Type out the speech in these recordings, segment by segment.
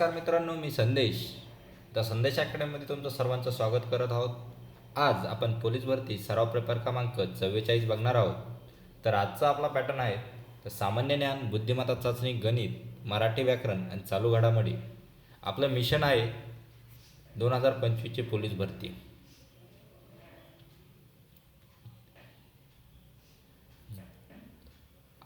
नमस्कार मित्रांनो, मी संदेश. द संदेश अकॅडमीमध्ये तुमचं सर्वांचं स्वागत करत आहोत. आज आपण पोलीस भरती सराव पेपर क्रमांक 44 बघणार आहोत. तर आजचा आपला पॅटर्न आहे तर सामान्य ज्ञान, बुद्धिमत्ता चाचणी, गणित, मराठी व्याकरण आणि चालू घडामोडी. आपलं मिशन आहे 2025ची पोलीस भरती.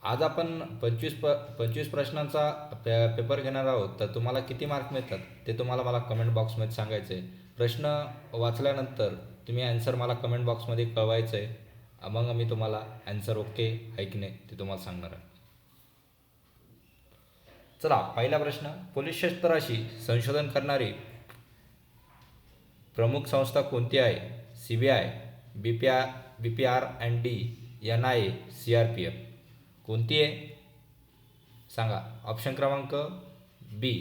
आज आपण 25 प्रश्नांचा पेपर घेणार आहोत. तर तुम्हाला किती मार्क मिळतात ते तुम्हाला मला कमेंट बॉक्समध्ये सांगायचं आहे. प्रश्न वाचल्यानंतर तुम्ही ॲन्सर मला कमेंट बॉक्समध्ये कळवायचं आहे. मग मी तुम्हाला ॲन्सर ओके आहे की नाही ते तुम्हाला सांगणार आहे. चला, पहिला प्रश्न. पोलीस क्षेत्राशी संशोधन करणारी प्रमुख संस्था कोणती आहे? CBI, BPR&D, NIA, CRPF. कोणती आहे सांगा. ऑप्शन क्रमांक B,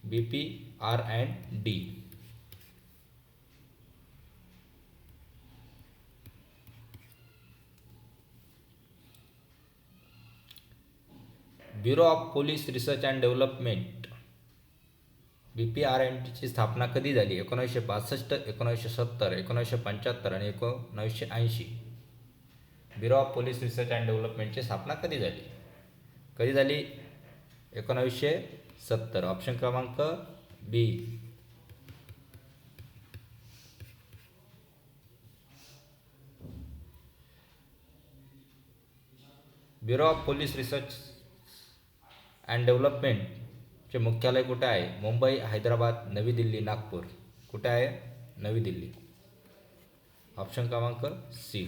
BPR&D. Bureau of police research and development, BPR&Dची स्थापना कधी झाली? 1962, 1970, 1975 आणि 1980. Bureau of police research and डेव्हलपमेंटची स्थापना कधी झाली? 1970. ऑप्शन क्रमांक B. Bureau of police research and डेव्हलपमेंटचे मुख्यालय कुठे आहे? मुंबई, हैदराबाद, नवी दिल्ली, नागपूर. कुठे आहे? नवी दिल्ली. ऑप्शन क्रमांक C.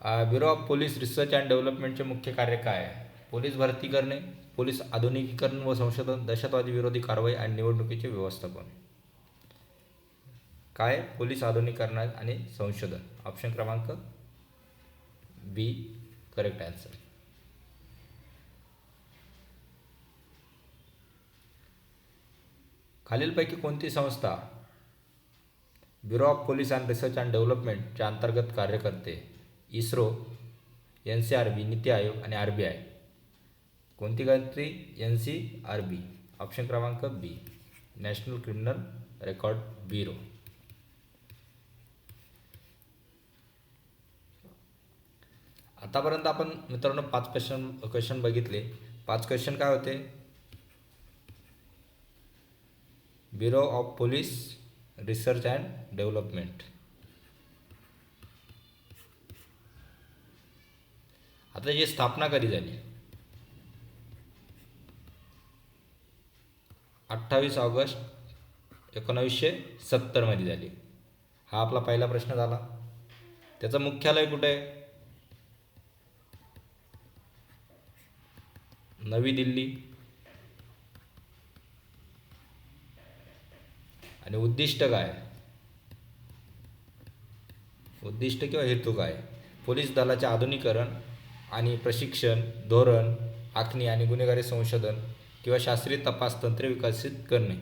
Bureau of police research and डेव्हलपमेंटचे मुख्य कार्य काय आहे? पोलीस भरती करणे, पोलीस आधुनिकीकरण व संशोधन, दहशतवादी विरोधी कारवाई आणि निवडणुकीचे व्यवस्थापन. काय? पोलीस आधुनिकीकरण आणि संशोधन. ऑप्शन क्रमांक बी करेक्ट आन्सर. खालीलपैकी कोणती संस्था bureau of police and research and डेव्हलपमेंटच्या अंतर्गत कार्य करते? इस्रो, NCRB, नीती आयोग आणि RBI. कोणती करते? NCRB. ऑप्शन क्रमांक बी, नॅशनल क्रिमिनल रेकॉर्ड ब्युरो. आतापर्यंत आपण मित्रांनो 5 क्वेश्चन बघितले. 5 क्वेश्चन काय होते? Bureau of police research and development. आता याची स्थापना कधी झाली? 28 ऑगस्ट 1970 मध्ये झाली. हा आपला पहिला प्रश्न झाला. त्याचं मुख्यालय कुठे आहे? नवी दिल्ली. आणि उद्दिष्ट काय? उद्दिष्ट किंवा हेतू काय? पोलीस दलाचे आधुनिकीकरण आणि प्रशिक्षण, धोरण आखणी आणि गुन्हेगारी संशोधन किंवा शास्त्रीय तपास तंत्रे विकसित करणे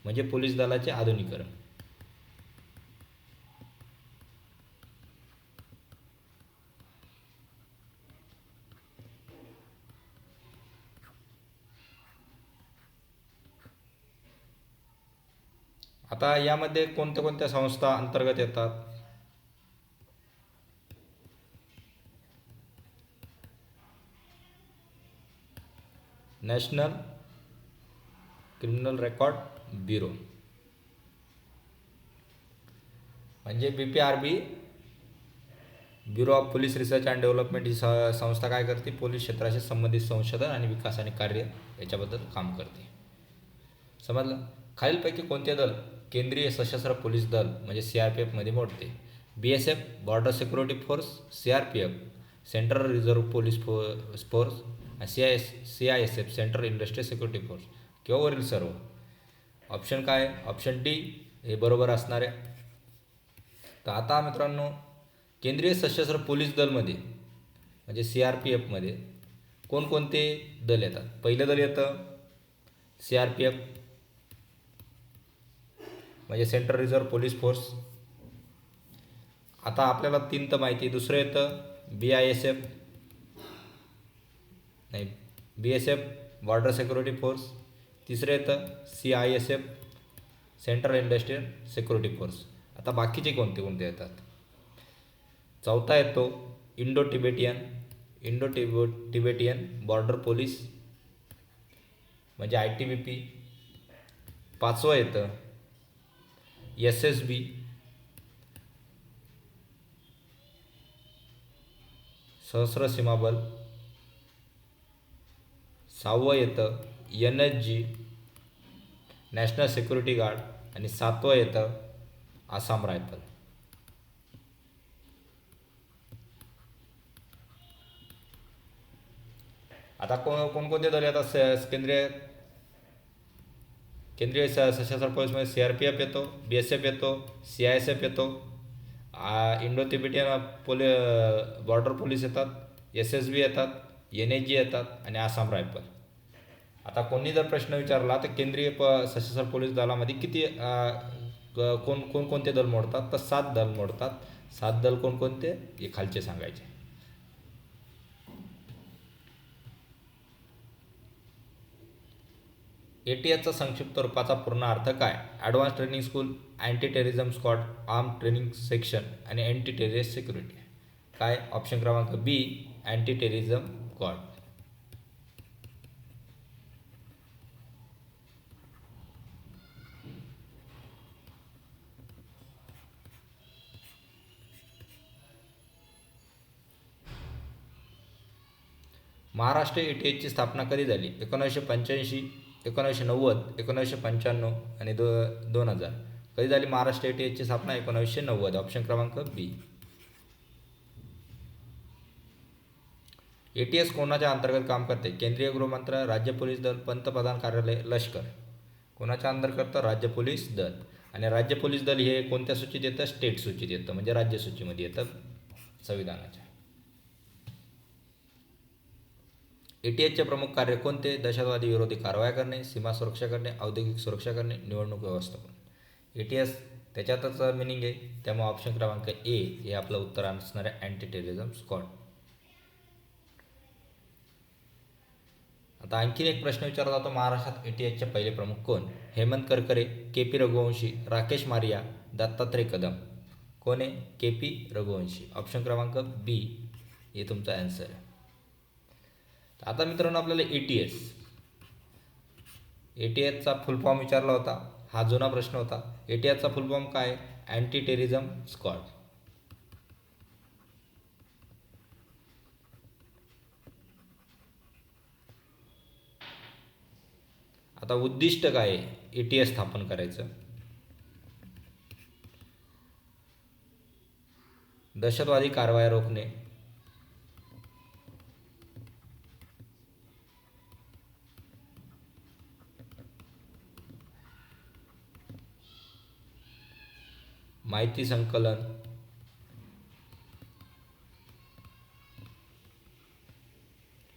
म्हणजे पोलीस दलाचे आधुनिकीकरण. आता यामध्ये कोणत्या कोणत्या संस्था अंतर्गत येतात? नॅशनल क्रिमिनल रेकॉर्ड ब्युरो म्हणजे BPRB, bureau of police research and development. ही संस्था काय करते? पोलीस क्षेत्राशी संबंधित संशोधन आणि विकास आणि कार्य याच्याबद्दल काम करते. समजलं? खालीलपैकी कोणते दल केंद्रीय सशस्त्र पोलीस दल म्हणजे CRPF मध्ये मोडते? BSF, border security force, CRPF, central reserve police force, CISF, central industrial security force, किंवा वरील सर्व. ऑप्शन काय? ऑप्शन डी हे बरोबर असणार आहे. तर आता मित्रांनो, केंद्रीय सशस्त्र पोलीस दलमध्ये म्हणजे CRPF मध्ये कोणकोणते दल येतात? पहिलं दल येतं CRPF म्हणजे सेंट्रल रिझर्व्ह पोलीस फोर्स. आता आपल्याला 3 तर माहिती. दुसरं येतं BISF नाही, BSF बॉर्डर सिक्युरिटी फोर्स. तिसरं येतं CISF central industrial security force. आता बाकीचे कोणते कोणते येतात? चौथा येतो इंडो टिबेटियन बॉर्डर पोलीस म्हणजे ITBP. पाचवं येतं SSB सशस्त्र सीमा बल. सहावं येतं NSG नॅशनल सिक्युरिटी गार्ड. आणि सातवं येतं आसाम रायफल. आता कोणकोणते दल येतात केंद्रीय सशस्त्र पोलीसमध्ये? CRPF येतो, BSF येतो, CISF येतो, इंडो तिबेटियन बॉर्डर पोलीस येतात, SSB येतात, NSG येतात आणि आसाम रायफल. आता कोणी जर प्रश्न विचारला तर केंद्रीय सशस्त्र पोलीस दलामध्ये किती कोणकोणते दल मोडतात, तर 7 दल मोडतात. 7 दल कोणकोणते हे खालचे सांगायचे. ATSचा संक्षिप्त रूपाचा पूर्ण अर्थ काय? Advance training school, anti terrorism squad, arm training section आणि अँटी टेररिस्ट सिक्युरिटी. काय? ऑप्शन क्रमांक B anti terrorism squad. Maharashtra ATSची स्थापना कधी झाली? 1985, 1990, 1995 आणि 2000. कधी झाली महाराष्ट्र ATSची स्थापना? 1990. ऑप्शन क्रमांक B. ATS कोणाच्या अंतर्गत काम करते? केंद्रीय गृहमंत्रालय, राज्य पोलीस दल, पंतप्रधान कार्यालय, लष्कर. कोणाच्या अंतर्गत? राज्य पोलीस दल. आणि राज्य पोलीस दल हे कोणत्या सूचीत येतं? स्टेट सूचीत येतं, म्हणजे राज्य सूचीमध्ये येतं संविधानाच्या. ATSचे प्रमुख कार्य कोणते? दहशतवादी विरोधी कारवाया करणे, सीमा सुरक्षा करणे, औद्योगिक सुरक्षा करणे, निवडणूक व्यवस्थापन. ATS त्याच्यातच मिनिंग आहे, त्यामुळे ऑप्शन क्रमांक A हे आपलं उत्तर असणार आहे, अँटी टेररिझम स्क्वॉड. आता आणखीन एक प्रश्न विचारला जातो, महाराष्ट्रात ATSचे पहिले प्रमुख कोण? हेमंत करकरे, KP रघुवंशी, राकेश मारिया, दत्तात्रय कदम. कोण आहे? KP रघुवंशी. ऑप्शन क्रमांक B हे तुमचा आन्सर आहे. आता मित्रांनो आपल्याला ATSचा फुल फॉर्म विचारला होता. हा जुना प्रश्न होता. ATSचा फुल फॉर्म काय? Anti terrorism squad. आता उद्दिष्ट काय आहे ATS स्थापन करायचं? दहशतवादी कारवाया रोखणे, माहिती संकलन,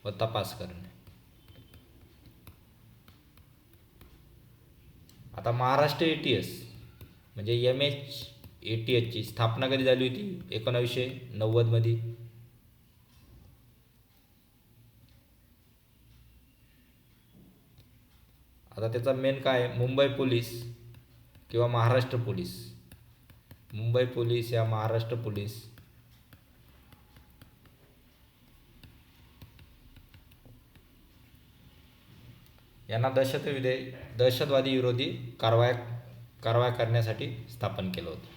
व तपास करणे. आता महाराष्ट्र ATS म्हणजे MHATSची स्थापना कधी झाली होती? 1990 मध्ये. आता त्याचा मेन काय आहे? मुंबई पोलीस किंवा महाराष्ट्र पोलीस. मुंबई पोलीस या महाराष्ट्र पोलीस यांना दहशतवादी विरोधी कारवाया करण्यासाठी स्थापन केलं होतं.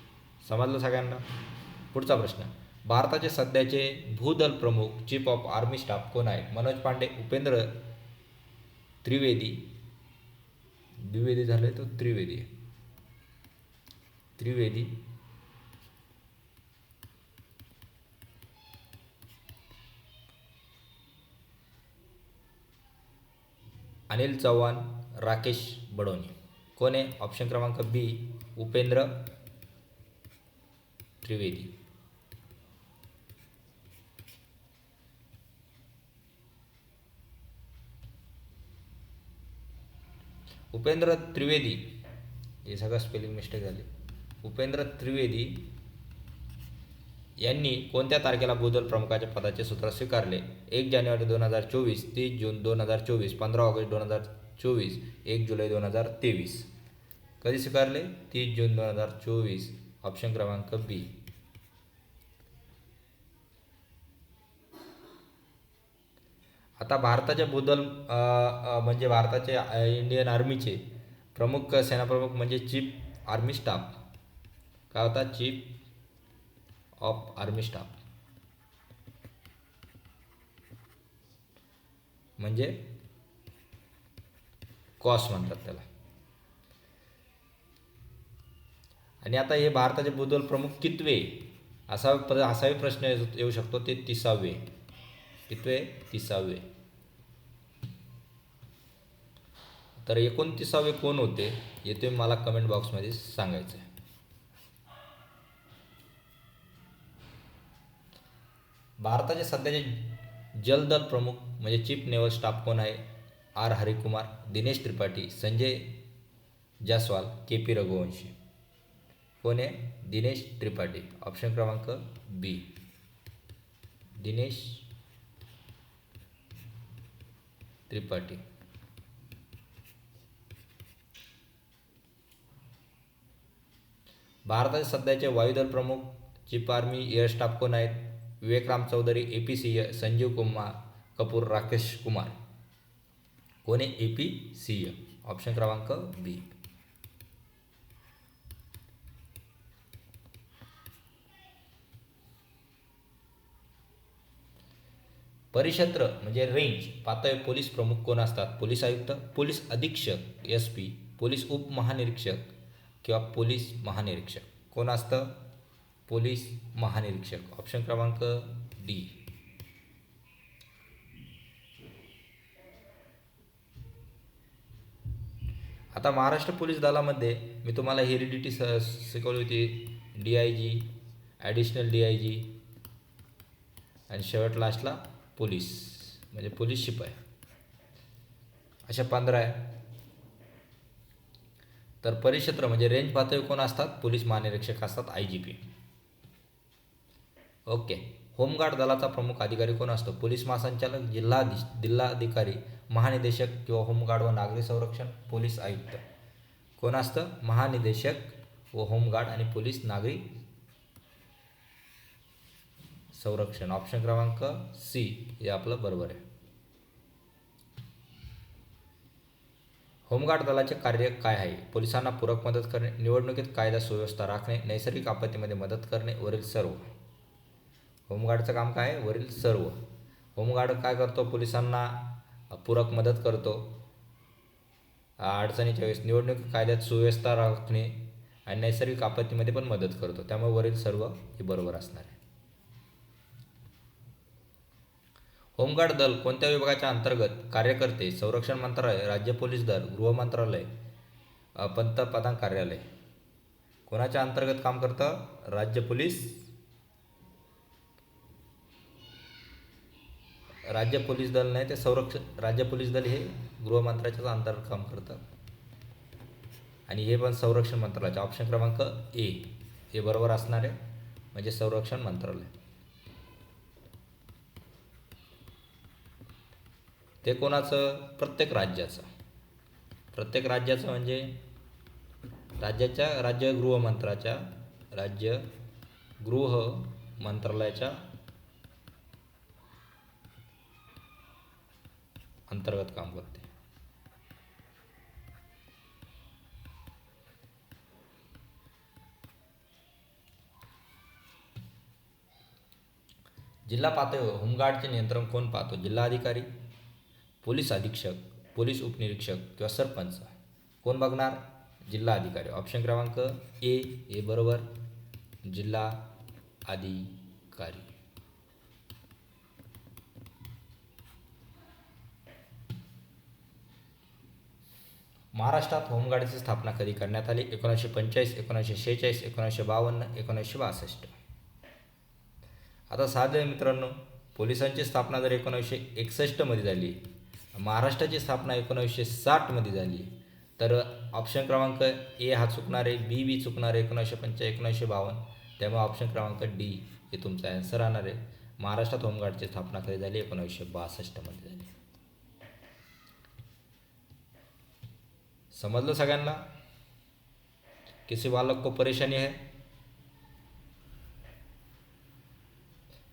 समजलं सगळ्यांना? पुढचा प्रश्न, भारताचे सध्याचे भूदल प्रमुख चीफ ऑफ आर्मी स्टाफ कोण आहे? मनोज पांडे, उपेंद्र द्विवेदी झाले तो त्रिवेदी, अनिल चव्हाण, राकेश बडोनी. कोण आहे? ऑप्शन क्रमांक B उपेंद्र त्रिवेदी. उपेंद्र त्रिवेदी, हे सगळं स्पेलिंग मिस्टेक झाली. उपेंद्र त्रिवेदी यांनी कोणत्या तारखेला भूदल प्रमुखाच्या पदाचे सूत्र स्वीकारले? 1 जानेवारी 2024, 30 जून 2024, 15 ऑगस्ट 2024, 1 जुलै 2023. कधी स्वीकारले? 30 जून 2024. ऑप्शन क्रमांक बी. आता भारताच्या भूदल म्हणजे भारताचे इंडियन आर्मीचे प्रमुख सेनाप्रमुख म्हणजे चीफ आर्मी स्टाफ. काय होता? चीफ ऑफ आर्मी स्टाफ म्हणजे कॉस म्हणतात त्याला. आणि आता हे भारताचे भूदल प्रमुख कितवे असाही प्रश्न येऊ शकतो. ते 30वे. कितवे? 30वे. तर 29वे कोण होते हे तुम्ही मला कमेंट बॉक्समध्ये सांगायचं आहे. भारताचे सध्याचे जलदल प्रमुख म्हणजे चीफ नेव्हल स्टाफ कोण आहे? आर हरिकुमार, दिनेश त्रिपाठी, संजय जायसवाल, के पी रघुवंशी. कोण आहे? दिनेश त्रिपाठी. ऑप्शन क्रमांक बी. दिनेश त्रिपाठी. भारताचे सध्याचे वायुदल प्रमुख चीफ आर्मी एअर स्टाफ कोण आहेत? विवेक राम चौधरी, AP सिंह, संजीव कुमार कपूर, राकेश कुमार. कोण आहे? AP सिंह. ऑप्शन क्रमांक बी. परिक्षेत्र म्हणजे रेंज पातळी पोलीस प्रमुख कोण असतात? पोलीस आयुक्त, पोलीस अधीक्षक SP, पोलीस उपमहानिरीक्षक किंवा पोलीस महानिरीक्षक. कोण असतं? पोलीस महानिरीक्षक. ऑप्शन क्रमांक डी. आता महाराष्ट्र पोलीस दलामध्ये मी तुम्हाला हेरिडिटी शिकवली होती. DIG, ॲडिशनल DIG आणि शेवट लास्टला पोलीस म्हणजे पोलीस शिपाई. अशा 15 आहे. तर परिक्षेत्र म्हणजे रेंज पातळी कोण असतात? पोलीस महानिरीक्षक असतात, IGP. ओके. होमगार्ड दलाचा प्रमुख अधिकारी कोण असतो? पोलीस महासंचालक, जिल्हाधिकारी, महानिदेशक किंवा होमगार्ड व नागरी संरक्षण, पोलीस आयुक्त. कोण असतं? महानिदेशक व होमगार्ड आणि पोलीस नागरी संरक्षण. ऑप्शन क्रमांक सी हे आपलं बरोबर आहे. होमगार्ड दलाचे कार्य काय आहे? पोलिसांना पूरक मदत करणे, निवडणुकीत कायदा सुव्यवस्था राखणे, नैसर्गिक आपत्तीमध्ये मदत करणे, वरील सर्व. होमगार्डचं काम काय आहे? वरील सर्व. होमगार्ड काय करतो? पोलिसांना पूरक मदत करतो अडचणीच्या वेळेस, निवडणूक कायद्यात सुव्यवस्था राखणे आणि नैसर्गिक आपत्तीमध्ये पण मदत करतो. त्यामुळे वरील सर्व हे बरोबर असणार आहे. होमगार्ड दल कोणत्या विभागाच्या अंतर्गत कार्य करते? संरक्षण मंत्रालय, राज्य पोलीस दल, गृह मंत्रालय, पंतप्रधान कार्यालय. कोणाच्या अंतर्गत काम करतं? राज्य पोलीस दल नाही, ते राज्य पोलीस दल हे गृहमंत्र्याच्या अंतर्गत काम करतं आणि हे पण संरक्षण मंत्रालयाचे. ऑप्शन क्रमांक ए हे बरोबर असणार आहे म्हणजे संरक्षण मंत्रालय. ते कोणाचं? प्रत्येक राज्याचं म्हणजे राज्य गृह मंत्रालयाच्या अंतर्गत काम करते. जिल्हा पातळीवर होमगार्डचे नियंत्रण कोण पाहतो? जिल्हाधिकारी, पोलीस अधीक्षक, पोलीस उपनिरीक्षक किंवा सरपंच. कोण बघणार? जिल्हाधिकारी. ऑप्शन क्रमांक ए हे बरोबर, जिल्हा अधिकारी. महाराष्ट्रात होमगार्डची स्थापना कधी करण्यात आली? 1945, 1946, 1952, 1962. आता साधे मित्रांनो, पोलिसांची स्थापना जर 1961 मध्ये झाली, महाराष्ट्राची स्थापना 1960 झाली, तर ऑप्शन क्रमांक ए हा चुकणार आहे, बी चुकणार आहे. 1945, 1952. त्यामुळे ऑप्शन क्रमांक डी हे तुमचा आन्सर राहणार आहे. महाराष्ट्रात होमगार्डची स्थापना कधी झाली? 1962 मध्ये झाली. समजलं सगळ्यांना? किसी बालक को परेशानी है?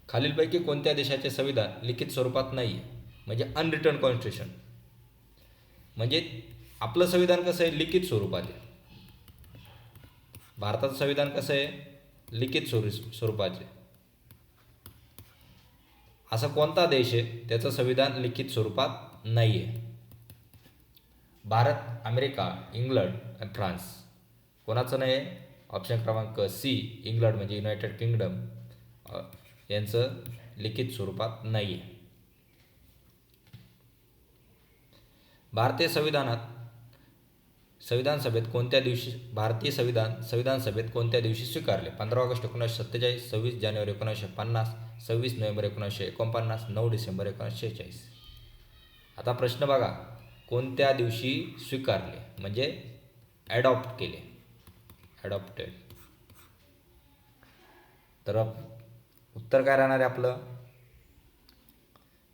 खालीलपैकी कोणत्या देशाचे संविधान लिखित स्वरूपात नाही आहे? म्हणजे अनरिटन कॉन्स्टिट्यूशन. म्हणजे आपलं संविधान कसं आहे? लिखित स्वरूपात आहे. भारताचं संविधान कसं आहे? लिखित स्वरूपाचे. असा कोणता देश आहे त्याचं संविधान लिखित स्वरूपात नाही आहे? भारत, अमेरिका, इंग्लंड आणि फ्रान्स. कोणाचं नाही आहे? ऑप्शन क्रमांक सी, इंग्लंड म्हणजे युनायटेड किंगडम यांचं लिखित स्वरूपात नाही आहे. भारतीय संविधान सभेत कोणत्या दिवशी भारतीय संविधान सभेत कोणत्या दिवशी स्वीकारले? 15 ऑगस्ट 1947, 26 जानेवारी 1950, 26 नोव्हेंबर 1949, 9 डिसेंबर 1946. आता प्रश्न बघा, कोणत्या दिवशी स्वीकारले म्हणजे ॲडॉप्ट केले, ॲडॉप्टेड. तर उत्तर काय राहणार आहे आपलं?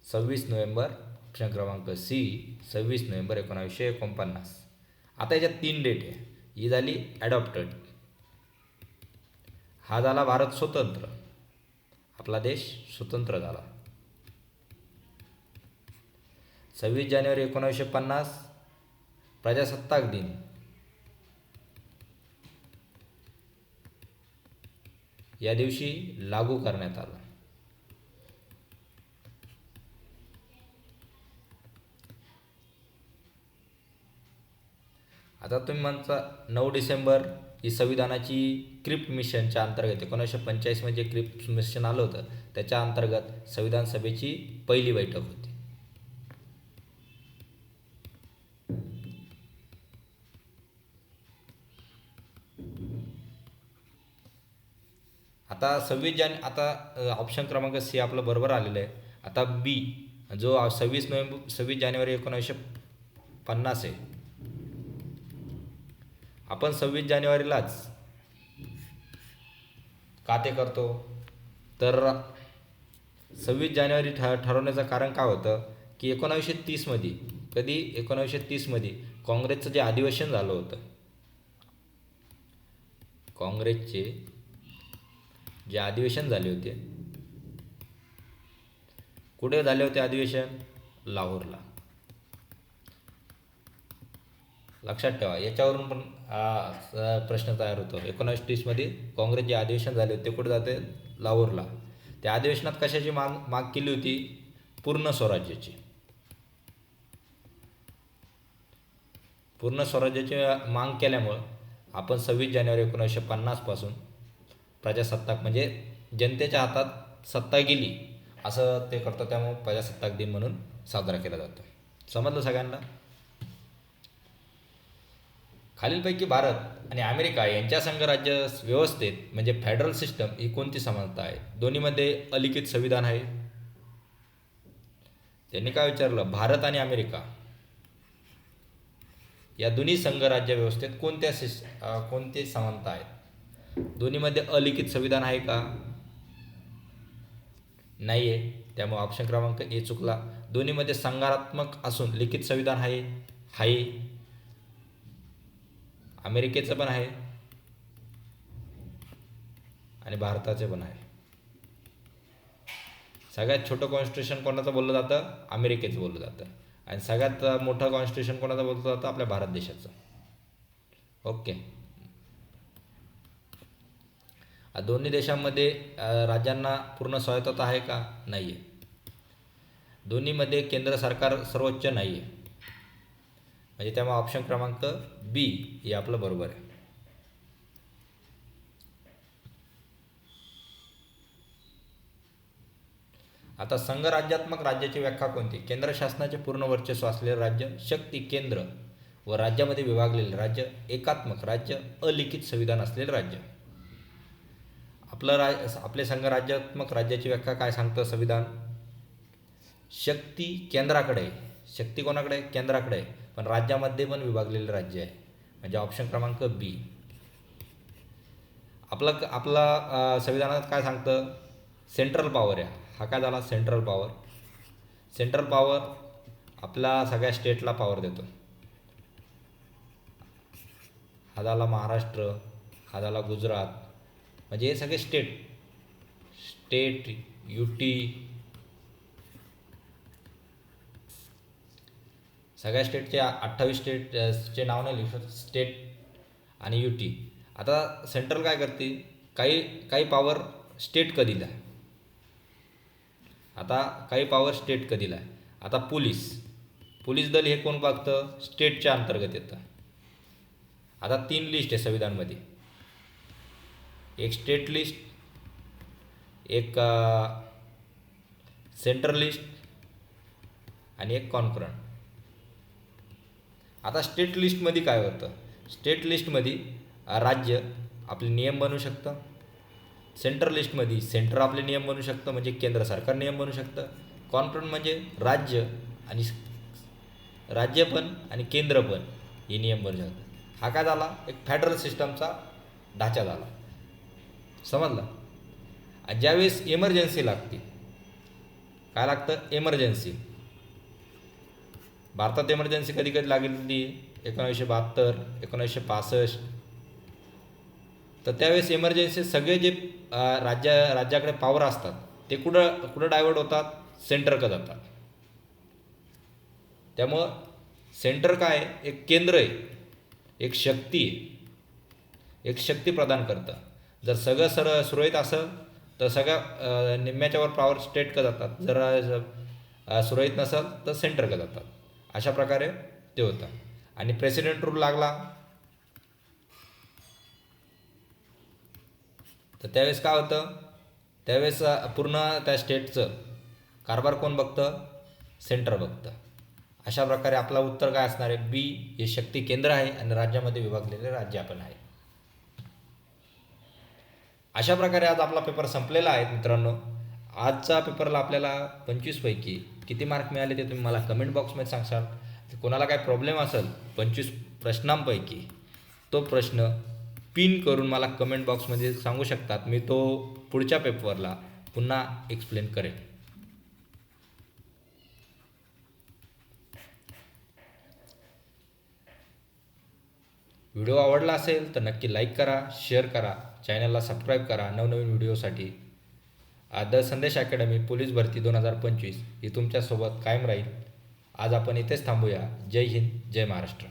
26 नोव्हेंबर. ऑप्शन क्रमांक सी, 26 नोव्हेंबर 1949. आता याच्यात 3 डेट आहे. ही झाली ॲडॉप्टेड, हा झाला भारत स्वतंत्र, आपला देश स्वतंत्र झाला. 26 जानेवारी 1950 प्रजासत्ताक दिन. या दिवशी लागू करण्यात आला. आता तुम्ही म्हणता 9 डिसेंबर ही संविधानाची क्रिप्ट मिशनच्या अंतर्गत 1945 मध्ये क्रिप्ट मिशन आलं होतं, त्याच्या अंतर्गत संविधान सभेची पहिली बैठक होती. आता आता ऑप्शन क्रमांक सी आपलं बरोबर आलेलं आहे. आता बी जो 26 जानेवारी 1950 आहे, आपण 26 जानेवारीलाच का ते करतो? तर 26 जानेवारी ठरवण्याचं कारण काय होतं की 1930 मध्ये, कधी 1930 मध्ये काँग्रेसचं जे अधिवेशन झालं होतं, काँग्रेसचे जे अधिवेशन झाले होते, कुठे झाले होते अधिवेशन? लाहोरला. लक्षात ठेवा, याच्यावरून पण प्रश्न तयार होतो. 1930 मध्ये काँग्रेस जे अधिवेशन झाले होते कुठे जाते? लाहोरला. त्या अधिवेशनात कशाची माग केली होती? पूर्ण स्वराज्याची. पूर्ण स्वराज्याची माग केल्यामुळं आपण 26 जानेवारी 1950 पासून प्रजासत्ताक म्हणजे जनतेच्या हातात सत्ता गेली असं ते करतो, त्यामुळे प्रजासत्ताक दिन म्हणून साजरा केला जातो. समजलं सगळ्यांना? खालीलपैकी भारत आणि अमेरिका यांच्या संघराज्य व्यवस्थेत म्हणजे फेडरल सिस्टम ही कोणती समानता आहे? दोन्हीमध्ये अलिखित संविधान आहे. त्यांनी काय विचारलं? भारत आणि अमेरिका या दोन्ही संघराज्य व्यवस्थेत कोणते समानता आहेत? दोन्हीमध्ये अलिखित संविधान आहे का? नाही आहे, त्यामुळे ऑप्शन क्रमांक ए चुकला. दोन्हीमध्ये संघात्मक असून लिखित संविधान आहे. अमेरिकेचं पण आहे आणि भारताचे पण आहे. सगळ्यात छोटं कॉन्स्टिट्यूशन कोणाचं बोललं जातं? अमेरिकेचं बोललं जातं. आणि सगळ्यात मोठं कॉन्स्टिट्यूशन कोणाचं बोललं जातं? आपल्या भारत देशाचं. ओके. दोन्ही देशांमध्ये राज्यांना पूर्ण स्वायत्तता आहे का? नाही आहे. दोन्हीमध्ये केंद्र सरकार सर्वोच्च नाही आहे, म्हणजे त्यामुळे ऑप्शन क्रमांक बी हे आपलं बरोबर आहे. आता संघराज्यात्मक राज्याची व्याख्या कोणती? केंद्र शासनाचे पूर्ण वर्चस्व असलेले राज्य, शक्ती केंद्र व राज्यामध्ये विभागलेले राज्य, एकात्मक राज्य, अलिखित संविधान असलेले राज्य. आपले संघराज्यात्मक राज्याची व्याख्या काय सांगतं संविधान? शक्ती केंद्राकडे आहे. शक्ती कोणाकडे आहे? केंद्राकडे आहे, पण राज्यामध्ये पण विभागलेले राज्य आहे, म्हणजे ऑप्शन क्रमांक बी. आपला संविधानात काय सांगतं? सेंट्रल पॉवर आहे. हा काय झाला सेंट्रल पॉवर. सेंट्रल पॉवर आपला सगळ्या स्टेटला पॉवर देतो. हा झाला महाराष्ट्र, हा झाला गुजरात, म्हणजे हे सगळे स्टेट युटी, सगळ्या स्टेटचे 28 स्टेटचे नाव नाही लिहू शकत, स्टेट आणि युटी. आता सेंट्रल काय करते, काही काही पॉवर स्टेट का दिला. आता काही पॉवर स्टेट का दिला. आता पोलीस दल हे कोण बघतं, स्टेटच्या अंतर्गत येतं. आता 3 लिस्ट आहे संविधानमध्ये, एक स्टेट लिस्ट, एक सेंट्रल लिस्ट आणि एक कॉन्करंट. आता स्टेट लिस्टमध्ये काय होतं, स्टेट लिस्टमध्ये राज्य आपले नियम बनवू शकतं. सेंट्रल लिस्टमध्ये सेंटर आपले नियम बनवू शकतं, म्हणजे केंद्र सरकार नियम बनवू शकतं. कॉन्करंट म्हणजे राज्य पण आणि केंद्र पण हे नियम बनवू शकतं. हा काय झाला, एक फेडरल सिस्टमचा ढाचा झाला. समजला. आणि ज्यावेळेस इमर्जन्सी लागते, काय लागतं, इमर्जन्सी. भारतात इमर्जन्सी कधी कधी लागलेली 1972, 1965. तर त्यावेळेस इमर्जन्सी सगळे जे राज्याकडे पॉवर असतात ते कुठं डायवर्ट होतात, सेंटरकडे जातात. त्यामुळं सेंटर काय, एक केंद्र आहे, एक शक्ती आहे, एक शक्ती प्रदान करतं. जर सगळं सुरळीत असेल तर सगळ्या निम्म्याच्यावर पॉवर स्टेटकडे जातात, जर सुरळीत नसेल तर सेंटरकडे जातात. अशा प्रकारे ते होतं. आणि प्रेसिडेंट रूल लागला तर त्यावेळेस काय होतं, त्यावेळेस पूर्ण त्या स्टेटचं कारभार कोण बघतं, सेंटर बघतं. अशा प्रकारे आपला उत्तर काय असणार आहे, बी हे शक्ती केंद्र आहे आणि राज्यामध्ये विभागलेले राज्य आपण आहे. अशा प्रकारे आज आपला पेपर संपलेला आहे मित्रांनो. आजचा पेपरला आपल्याला 25 पैकी किती मार्क मिळाले ते तुम्ही मला कमेंट बॉक्समध्ये सांगशाल. कोणाला काय प्रॉब्लेम असेल 25 प्रश्नांपैकी, तो प्रश्न पिन करून मला कमेंट बॉक्समध्ये सांगू शकतात. मी तो पुढच्या पेपरला पुन्हा एक्सप्लेन करेन. व्हिडिओ आवडला असेल तर नक्की लाईक करा, शेअर करा, चॅनलला सबस्क्राईब करा नवनवीन व्हिडिओसाठी. द संदेश अकॅडमी पोलीस भरती 2025 ही तुमच्यासोबत कायम राहील. आज आपण इथेच थांबूया. जय हिंद, जय महाराष्ट्र.